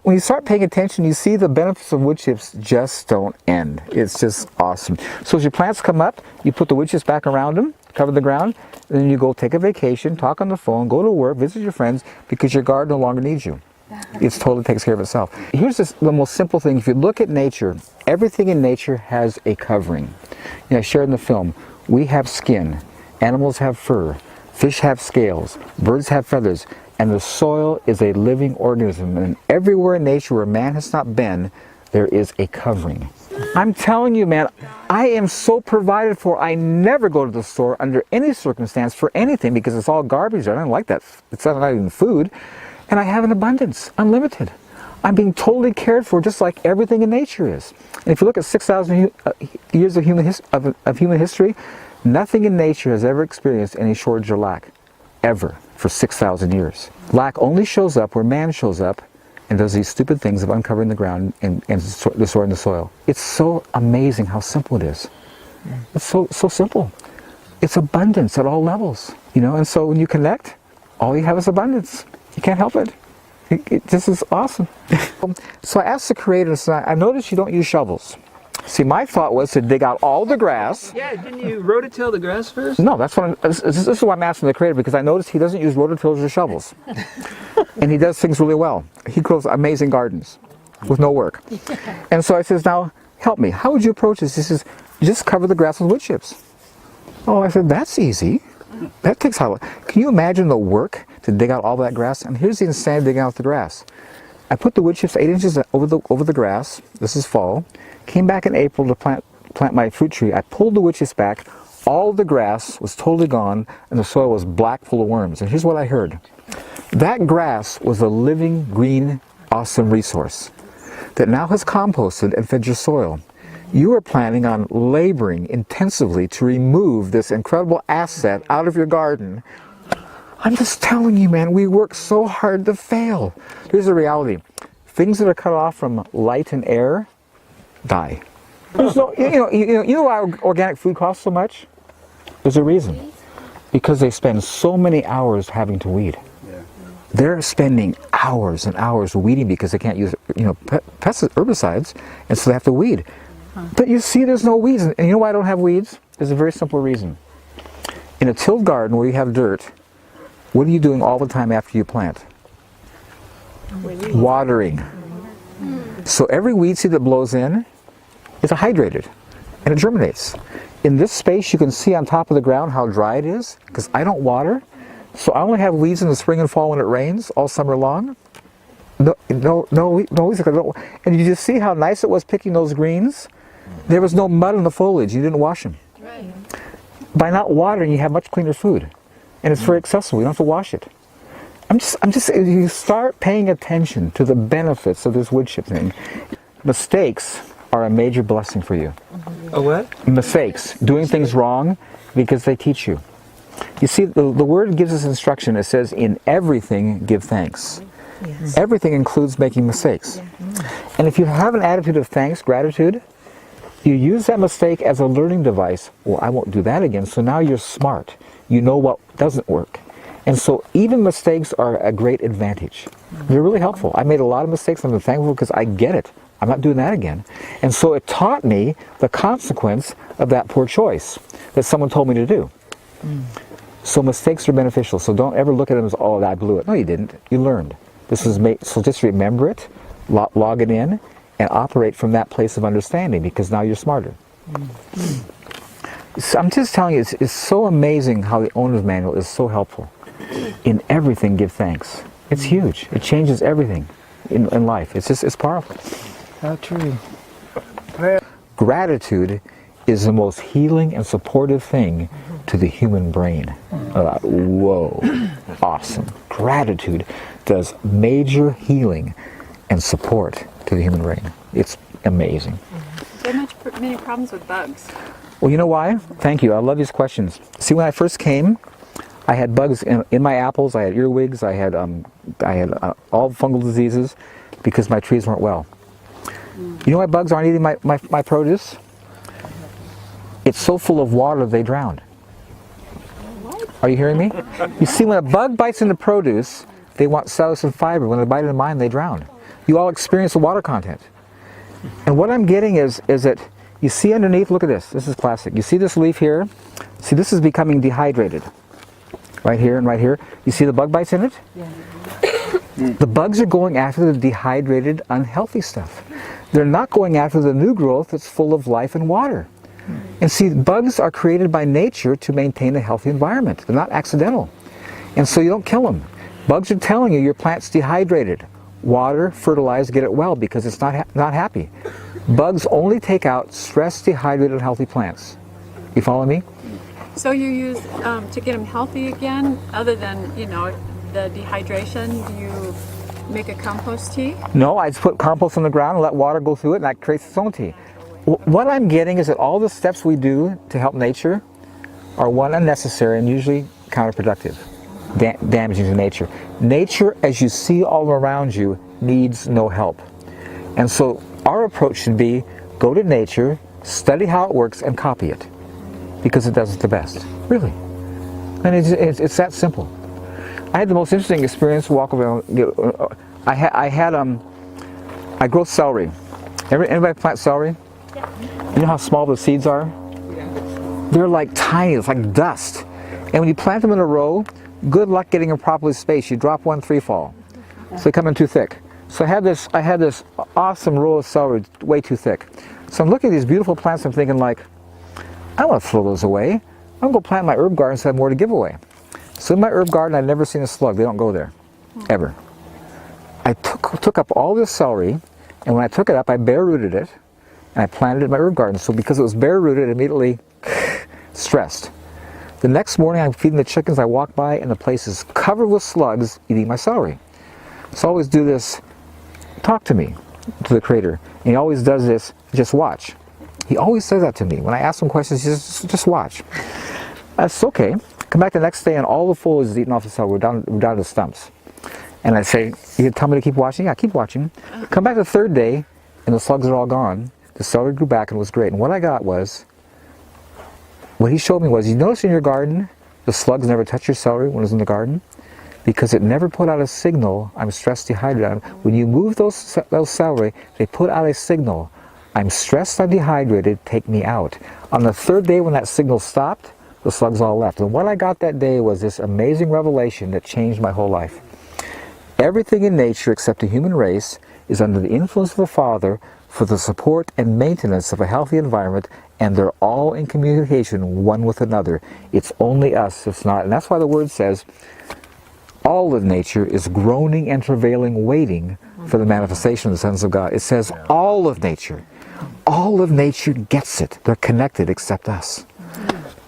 When you start paying attention, you see the benefits of wood chips just don't end. It's just awesome. So as your plants come up, you put the wood chips back around them, cover the ground, and then you go take a vacation, talk on the phone, go to work, visit your friends, because your garden no longer needs you. It totally takes care of itself. Here's the most simple thing. If you look at nature, everything in nature has a covering. I shared in the film, we have skin, animals have fur, fish have scales, birds have feathers, and the soil is a living organism. And everywhere in nature where man has not been, there is a covering. I'm telling you, man, I am so provided for. I never go to the store under any circumstance for anything because it's all garbage. I don't like that. It's not even food. And I have an abundance, unlimited. I'm being totally cared for just like everything in nature is. And if you look at 6,000 years of human history, nothing in nature has ever experienced any shortage or lack, ever, for 6,000 years. Lack only shows up where man shows up and does these stupid things of uncovering the ground and destroying the soil. It's so amazing how simple it is. It's so simple. It's abundance at all levels, and so when you connect, all you have is abundance. You can't help it. This is awesome. So I asked the Creator, I noticed you don't use shovels. See, my thought was to dig out all the grass. Yeah, didn't you rototill the grass first? No, this is why I'm asking the Creator, because I noticed he doesn't use rototillers or shovels. And he does things really well. He grows amazing gardens with no work. And so I says, now, help me. How would you approach this? He says, just cover the grass with wood chips. Oh, I said, that's easy. That takes how long? Can you imagine the work to dig out all that grass? And here's the insanity of digging out the grass. I put the wood chips 8 inches over the grass. This is fall. Came back in April to plant my fruit tree. I pulled the wood chips back. All the grass was totally gone, and the soil was black, full of worms. And here's what I heard. That grass was a living, green, awesome resource that now has composted and fed your soil. You are planning on laboring intensively to remove this incredible asset out of your garden. I'm just telling you, man, we work so hard to fail. Here's the reality. Things that are cut off from light and air die. There's no, you know why organic food costs so much? There's a reason. Because they spend so many hours having to weed. They're spending hours and hours weeding because they can't use, herbicides, and so they have to weed. But you see, there's no weeds. And you know why I don't have weeds? There's a very simple reason. In a tilled garden where you have dirt, what are you doing all the time after you plant? Watering. So every weed seed that blows in is hydrated, and it germinates. In this space, you can see on top of the ground how dry it is, because I don't water. So I only have weeds in the spring and fall when it rains all summer long. No weeds. And you just see how nice it was picking those greens. There was no mud in the foliage. You didn't wash them. Right. By not watering, you have much cleaner food, and it's very accessible. You don't have to wash it. I'm just. You start paying attention to the benefits of this wood chip thing. Mistakes are a major blessing for you. A what? Mistakes, doing things wrong, because they teach you. You see, the Word gives us instruction. It says, "In everything, give thanks." Yes. Everything includes making mistakes. And if you have an attitude of thanks, gratitude, you use that mistake as a learning device. Well, I won't do that again. So now you're smart. You know what doesn't work. And so even mistakes are a great advantage. They're really helpful. I made a lot of mistakes. I'm thankful because I get it. I'm not doing that again. And so it taught me the consequence of that poor choice that someone told me to do. So mistakes are beneficial. So don't ever look at them as, oh, I blew it. No, you didn't. You learned. This is so just remember it, log it in, and operate from that place of understanding, because now you're smarter. So I'm just telling you, it's so amazing how the owner's manual is so helpful. In everything, give thanks. It's huge. It changes everything in life. It's powerful. How true. Gratitude is the most healing and supportive thing to the human brain. Whoa, awesome. Gratitude does major healing and support to the human brain. It's amazing. So many problems with bugs. Well, you know why? Thank you. I love these questions. See, when I first came, I had bugs in my apples. I had earwigs. I had all fungal diseases because my trees weren't well. You know why bugs aren't eating my produce? It's so full of water they drown. Are you hearing me? You see, when a bug bites into produce, they want cellulose and fiber. When they bite into mine, they drown. you all experience the water content. And what I'm getting is that you see underneath, look at this. This is classic. You see this leaf here? See, this is becoming dehydrated. Right here and right here. You see the bug bites in it? Yeah. The bugs are going after the dehydrated, unhealthy stuff. They're not going after the new growth that's full of life and water. And see, bugs are created by nature to maintain a healthy environment. They're not accidental. And so you don't kill them. Bugs are telling you your plant's dehydrated. Water, fertilize, get it well, because it's not happy. Bugs only take out stressed, dehydrated, healthy plants. You follow me? So you use, to get them healthy again, other than, you know, the dehydration, do you make a compost tea? No, I just put compost on the ground and let water go through it, and that creates its own tea. What I'm getting is that all the steps we do to help nature are, one, unnecessary and usually counterproductive, damaging to nature. Nature, as you see all around you, needs no help. And so our approach should be, go to nature, study how it works, and copy it. Because it does it the best, really. And it's that simple. I had the most interesting experience walk around. I grow celery. Anybody plant celery? Yeah. You know how small the seeds are? They're like tiny, it's like dust. And when you plant them in a row, good luck getting them properly spaced. You drop one, three fall. So they come in too thick. So I had this awesome row of celery, way too thick. So I'm looking at these beautiful plants, I'm thinking like, I don't want to throw those away. I'm going to go plant my herb garden so I have more to give away. So in my herb garden, I've never seen a slug. They don't go there, ever. I took up all this celery, and when I took it up, I bare rooted it, and I planted it in my herb garden. So because it was bare rooted, it immediately stressed. The next morning, I'm feeding the chickens. I walk by, and the place is covered with slugs eating my celery. So I always do this, talk to me, to the Creator. And he always does this, just watch. He always says that to me. When I ask him questions, he says, just watch. That's okay. Come back the next day and all the foliage is eaten off the celery. We're down to the stumps. And I say, you tell me to keep watching? Yeah, keep watching. Come back the third day and the slugs are all gone. The celery grew back and was great. And what I got was, what he showed me was, you notice in your garden, the slugs never touch your celery when it was in the garden? Because it never put out a signal, I'm stressed, dehydrated. When you move those celery, they put out a signal, I'm stressed, I'm dehydrated, take me out. On the third day when that signal stopped, the slugs all left. And what I got that day was this amazing revelation that changed my whole life. Everything in nature except the human race is under the influence of the Father for the support and maintenance of a healthy environment, and they're all in communication one with another. It's only us that's not. And that's why the Word says, all of nature is groaning and travailing, waiting for the manifestation of the sons of God. It says all of nature. All of nature gets it. They're connected except us.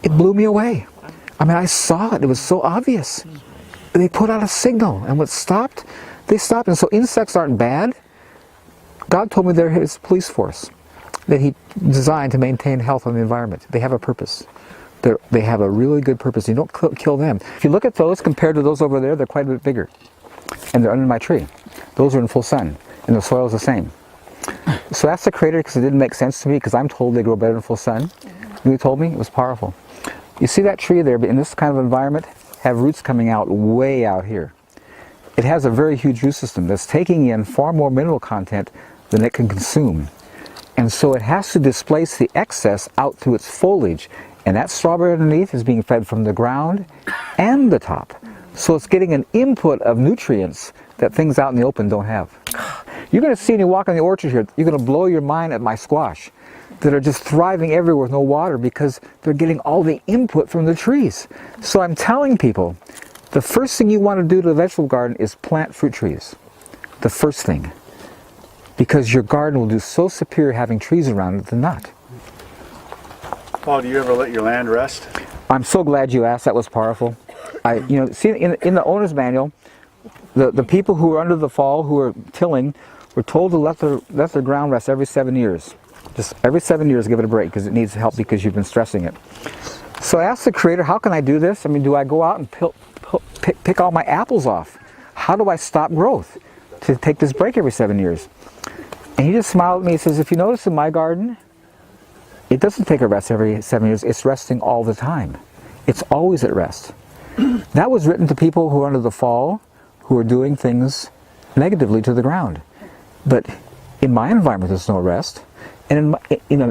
It blew me away. I mean, I saw it. It was so obvious. They put out a signal, and when it stopped, they stopped. And so insects aren't bad. God told me they're His police force that He designed to maintain health on the environment. They have a purpose. They have a really good purpose. You don't kill them. If you look at those compared to those over there, they're quite a bit bigger. And they're under my tree. Those are in full sun. And the soil is the same. So that's the Creator, because it didn't make sense to me, because I'm told they grow better in full sun. You told me? It was powerful. You see that tree there, but in this kind of environment, have roots coming out way out here. It has a very huge root system that's taking in far more mineral content than it can consume. And so it has to displace the excess out through its foliage. And that strawberry underneath is being fed from the ground and the top. So it's getting an input of nutrients that things out in the open don't have. You're going to see when you walk in the orchard here, you're going to blow your mind at my squash that are just thriving everywhere with no water because they're getting all the input from the trees. So I'm telling people, the first thing you want to do to the vegetable garden is plant fruit trees. The first thing. Because your garden will do so superior having trees around it than not. Paul, do you ever let your land rest? I'm so glad you asked. That was powerful. See, in the owner's manual, the people who are under the fall, who are tilling, were told to let their ground rest every 7 years. Just every 7 years, give it a break, because it needs help because you've been stressing it. So I asked the Creator, how can I do this? I mean, do I go out and pick all my apples off? How do I stop growth to take this break every 7 years? And He just smiled at me. He says, if you notice in my garden, it doesn't take a rest every 7 years. It's resting all the time. It's always at rest. That was written to people who are under the fall, who are doing things negatively to the ground. But in my environment, there's no rest. And in my,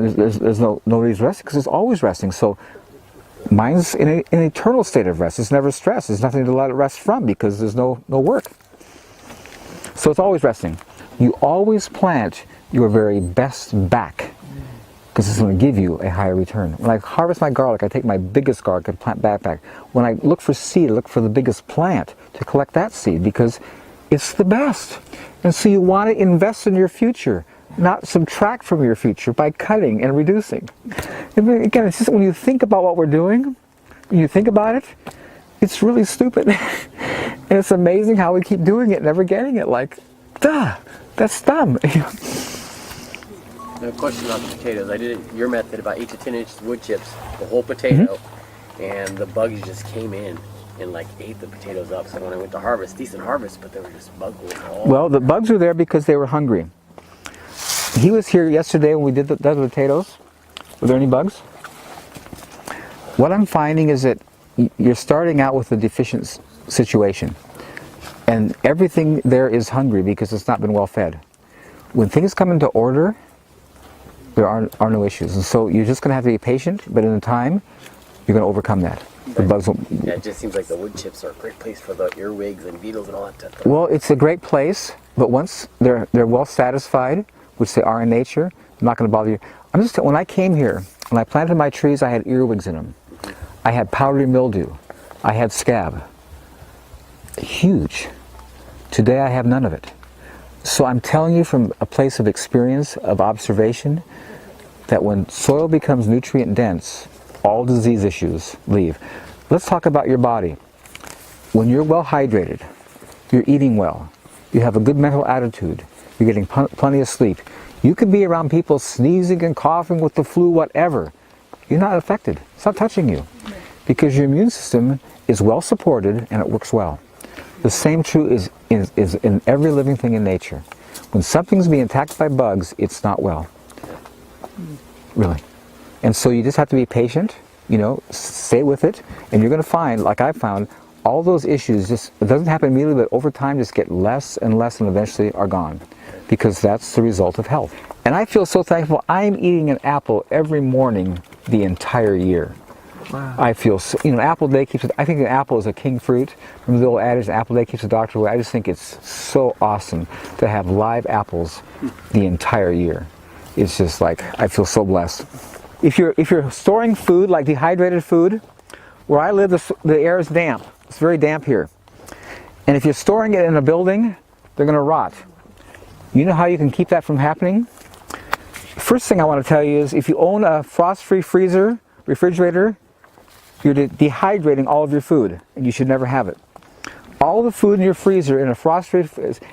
there's nobody's resting because it's always resting. So mine's in an eternal state of rest. It's never stressed. There's nothing to let it rest from because there's no work. So it's always resting. You always plant your very best back because it's going to give you a higher return. When I harvest my garlic, I take my biggest garlic and plant back. When I look for seed, I look for the biggest plant to collect that seed because it's the best. And so you want to invest in your future, not subtract from your future by cutting and reducing. And again, it's just when you think about what we're doing, when you think about it, it's really stupid. And it's amazing how we keep doing it, never getting it. Like, duh, that's dumb. A question on the potatoes. I did your method about 8 to 10 inches wood chips, the whole potato, and the bugs just came in and like ate the potatoes up. So when I went to harvest, decent harvest, but there were just bugs all. Well, the bugs were there because they were hungry. He was here yesterday when we did the potatoes. Were there any bugs? What I'm finding is that you're starting out with a deficient situation. And everything there is hungry because it's not been well fed. When things come into order, there are no issues. And so you're just going to have to be patient, but in time, you're going to overcome that. The bugs won't. Yeah, it just seems like the wood chips are a great place for the earwigs and beetles and all that stuff. Well, it's a great place, but once they're well satisfied, which they are in nature, I'm not going to bother you. When I came here, when I planted my trees, I had earwigs in them. I had powdery mildew. I had scab. Huge. Today I have none of it. So I'm telling you from a place of experience, of observation, that when soil becomes nutrient dense, all disease issues leave. Let's talk about your body. When you're well hydrated, you're eating well, you have a good mental attitude, you're getting plenty of sleep, you could be around people sneezing and coughing with the flu, whatever. You're not affected. It's not touching you. Because your immune system is well supported and it works well. The same is in every living thing in nature. When something's being attacked by bugs, it's not well. Really. And so you just have to be patient, stay with it, and you're going to find, like I found, all those issues it doesn't happen immediately, but over time just get less and less and eventually are gone. Because that's the result of health. And I feel so thankful. I'm eating an apple every morning the entire year. Wow. I feel so, apple day keeps it. I think an apple is a king fruit. Remember the old adage, apple day keeps the doctor away? I just think it's so awesome to have live apples the entire year. It's just like, I feel so blessed. If you're storing food, like dehydrated food, where I live, the air is damp. It's very damp here. And if you're storing it in a building, they're going to rot. You know how you can keep that from happening? First thing I want to tell you is if you own a frost-free refrigerator, you're dehydrating all of your food, and you should never have it. All the food in your freezer in a frost-free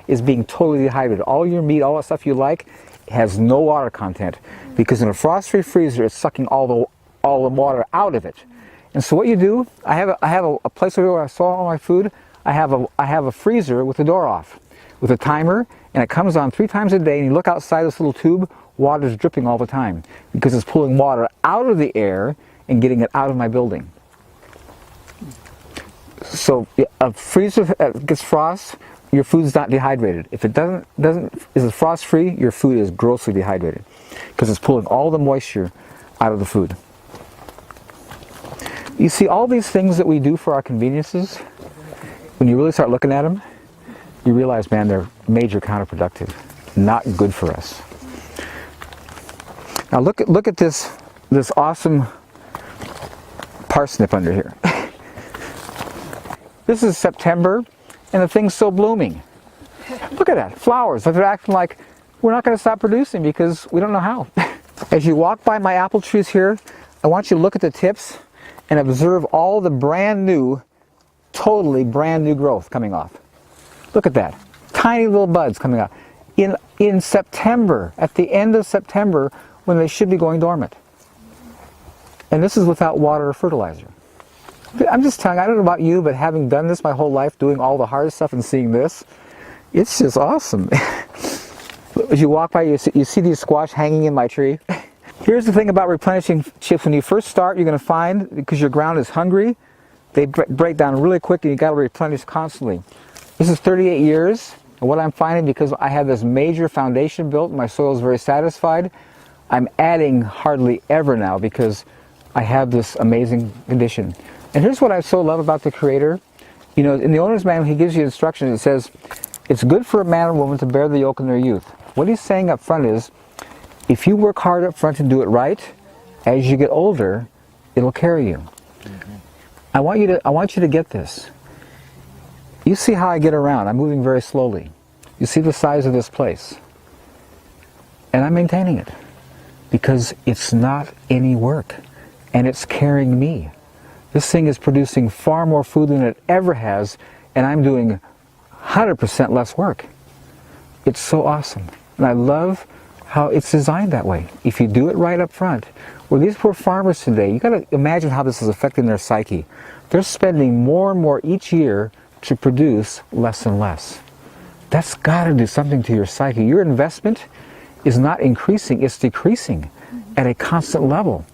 is being totally dehydrated. All your meat, all that stuff you like, has no water content, because in a frost-free freezer, it's sucking all the water out of it. And so what you do, I have a place where I store all my food. I have a freezer with the door off, with a timer, and it comes on 3 times a day. And you look outside this little tube, water's dripping all the time because it's pulling water out of the air and getting it out of my building. So a freezer gets frost, your food's not dehydrated. If it is frost-free, your food is grossly dehydrated because it's pulling all the moisture out of the food. You see, all these things that we do for our conveniences, when you really start looking at them, you realize, man, they're major counterproductive, not good for us. Now look at this awesome parsnip under here. This is September, and the thing's still blooming. Look at that, flowers. They're acting like we're not going to stop producing because we don't know how. As you walk by my apple trees here, I want you to look at the tips and observe all the brand new, totally brand new growth coming off. Look at that, tiny little buds coming out. In September, at the end of September, when they should be going dormant. And this is without water or fertilizer. I'm just telling you, I don't know about you, but having done this my whole life, doing all the hard stuff and seeing this, it's just awesome. As you walk by, you see these squash hanging in my tree. Here's the thing about replenishing chips. When you first start, you're going to find, because your ground is hungry, they break down really quick and you got to replenish constantly. This is 38 years, And what I'm finding, because I have this major foundation built, my soil is very satisfied, I'm adding hardly ever now because I have this amazing condition. And here's what I so love about the Creator. You know, in the owner's manual, he gives you instructions. It says, it's good for a man and woman to bear the yoke in their youth. What he's saying up front is, if you work hard up front and do it right, as you get older, it'll carry you. I want you to get this. You see how I get around. I'm moving very slowly. You see the size of this place. And I'm maintaining it. Because it's not any work. And it's carrying me. This thing is producing far more food than it ever has. And I'm doing 100% less work. It's so awesome. And I love how it's designed that way. If you do it right up front. Well, these poor farmers today, you got to imagine how this is affecting their psyche. They're spending more and more each year to produce less and less. That's got to do something to your psyche. Your investment is not increasing, it's decreasing at a constant level.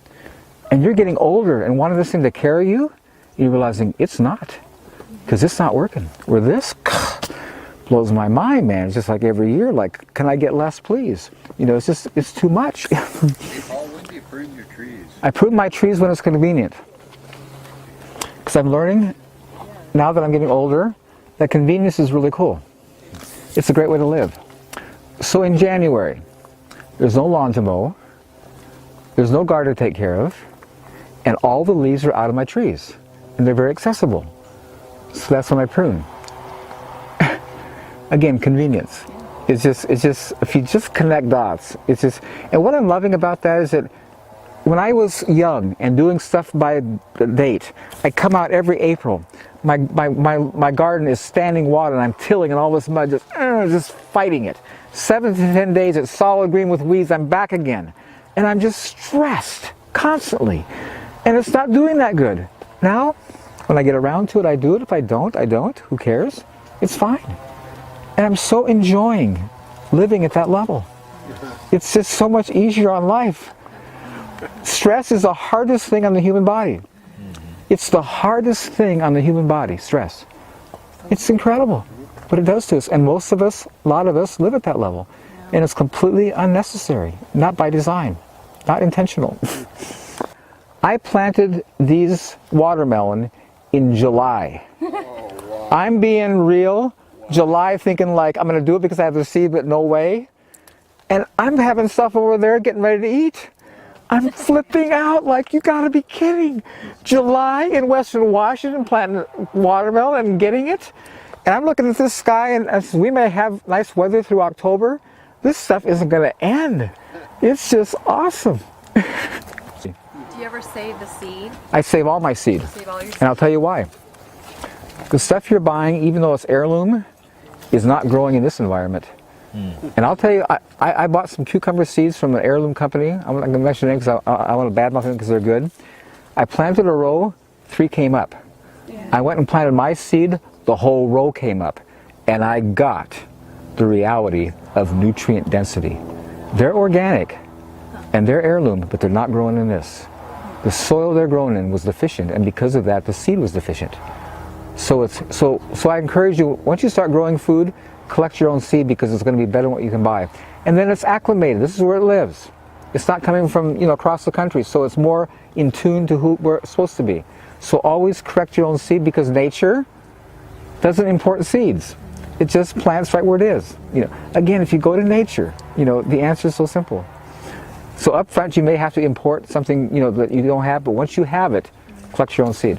And you're getting older and wanting this thing to carry you, you're realizing it's not. Because it's not working. Where this blows my mind, man. It's just like every year, like, can I get less, please? You know, it's too much. Paul, when do you prune your trees? I prune my trees when it's convenient. Because I'm learning, now that I'm getting older, that convenience is really cool. It's a great way to live. So in January, there's no lawn to mow, there's no garden to take care of, and all the leaves are out of my trees. And they're very accessible. So that's when I prune. Again, convenience. It's just, if you just connect dots, it's just, and what I'm loving about that is that when I was young and doing stuff by the date, I come out every April. My garden is standing water and I'm tilling and all this mud just fighting it. 7 to 10 days it's solid green with weeds, I'm back again. And I'm just stressed constantly. And it's not doing that good. Now, when I get around to it, I do it. If I don't, I don't. Who cares? It's fine. And I'm so enjoying living at that level. It's just so much easier on life. Stress is the hardest thing on the human body. It's the hardest thing on the human body, stress. It's incredible what it does to us. And most of us, a lot of us, live at that level. And it's completely unnecessary, not by design, not intentional. I planted these watermelon in July. I'm being real. July thinking like, I'm going to do it because I have the seed, but no way. And I'm having stuff over there getting ready to eat. I'm flipping out like, you gotta be kidding. July in Western Washington planting watermelon and getting it. And I'm looking at this sky and we may have nice weather through October. This stuff isn't gonna end. It's just awesome. Do you ever save the seed? I save all my seed. Save all your seed? And I'll tell you why. The stuff you're buying, even though it's heirloom, is not growing in this environment. And I'll tell you, I bought some cucumber seeds from an heirloom company. I'm not going to mention names because I want to badmouth them because they're good. I planted a row, 3 came up. Yeah. I went and planted my seed, the whole row came up. And I got the reality of nutrient density. They're organic and they're heirloom, but they're not growing in this. The soil they're growing in was deficient, and because of that, the seed was deficient. So I encourage you, once you start growing food, collect your own seed because it's going to be better than what you can buy. And then it's acclimated. This is where it lives. It's not coming from, you know, across the country, so it's more in tune to where it's supposed to be. So always correct your own seed because nature doesn't import seeds. It just plants right where it is. You know, again, if you go to nature, you know, the answer is so simple. So up front, you may have to import something, you know, that you don't have, but once you have it, collect your own seed.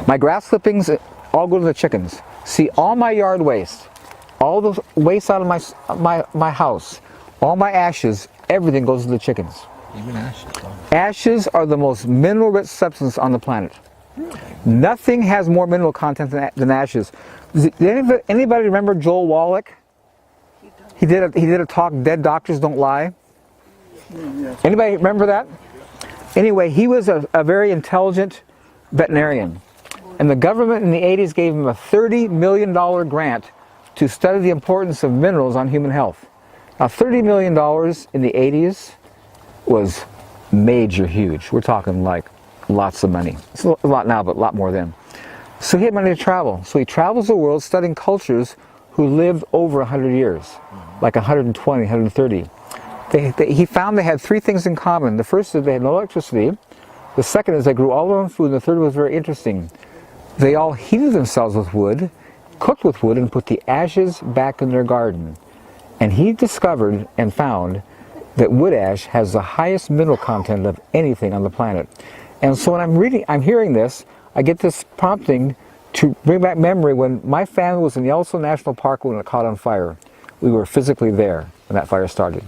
My grass clippings all go to the chickens. See, all my yard waste, all the waste out of my house, all my ashes, everything goes to the chickens. Even ashes. Ashes are the most mineral-rich substance on the planet. Nothing has more mineral content than ashes. Did anybody remember Joel Wallach? He did a talk, Dead Doctors Don't Lie. Anybody remember that? Anyway, he was a very intelligent veterinarian. And the government in the 80s gave him a $30 million grant to study the importance of minerals on human health. Now, $30 million in the 80s was major, huge. We're talking like lots of money. It's a lot now, but a lot more then. So he had money to travel. So he travels the world studying cultures who lived over 100 years, like 120, 130. He found they had three things in common. The first is they had no electricity. The second is they grew all their own food. And the third was very interesting. They all heated themselves with wood, cooked with wood, and put the ashes back in their garden. And he discovered and found that wood ash has the highest mineral content of anything on the planet. And so when I'm hearing this, I get this prompting to bring back memory when my family was in Yellowstone National Park when it caught on fire. We were physically there when that fire started.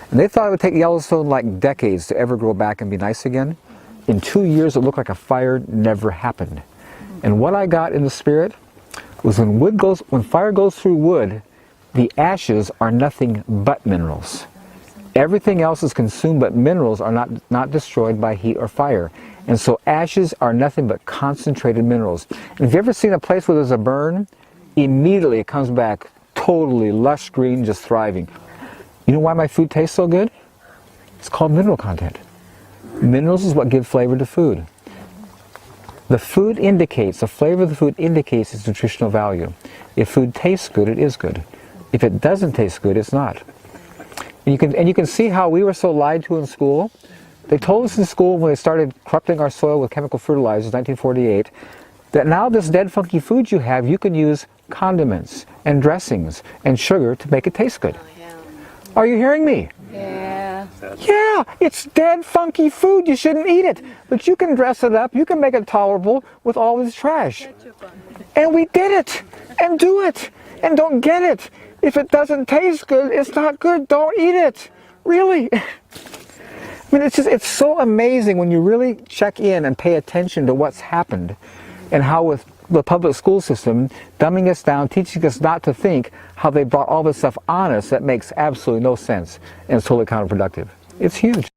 And they thought it would take Yellowstone like decades to ever grow back and be nice again. In 2 years, it looked like a fire never happened. And what I got in the spirit was when fire goes through wood, the ashes are nothing but minerals. Everything else is consumed, but minerals are not destroyed by heat or fire. And so ashes are nothing but concentrated minerals. And if you've ever seen a place where there's a burn, immediately it comes back totally lush green, just thriving. You know why my food tastes so good? It's called mineral content. Minerals is what give flavor to food. The flavor of the food indicates its nutritional value. If food tastes good, it is good. If it doesn't taste good, it's not. And you can see how we were so lied to in school. They told us in school when they started corrupting our soil with chemical fertilizers, 1948, that now this dead funky food you have, you can use condiments and dressings and sugar to make it taste good. Are you hearing me? Yeah. Yeah, it's dead funky food. You shouldn't eat it. But you can dress it up. You can make it tolerable with all this trash. And we did it. And do it. And don't get it. If it doesn't taste good, it's not good. Don't eat it. Really. I mean, it's so amazing when you really check in and pay attention to what's happened and how with the public school system dumbing us down, teaching us not to think, how they brought all this stuff on us that makes absolutely no sense and it's totally counterproductive. It's huge.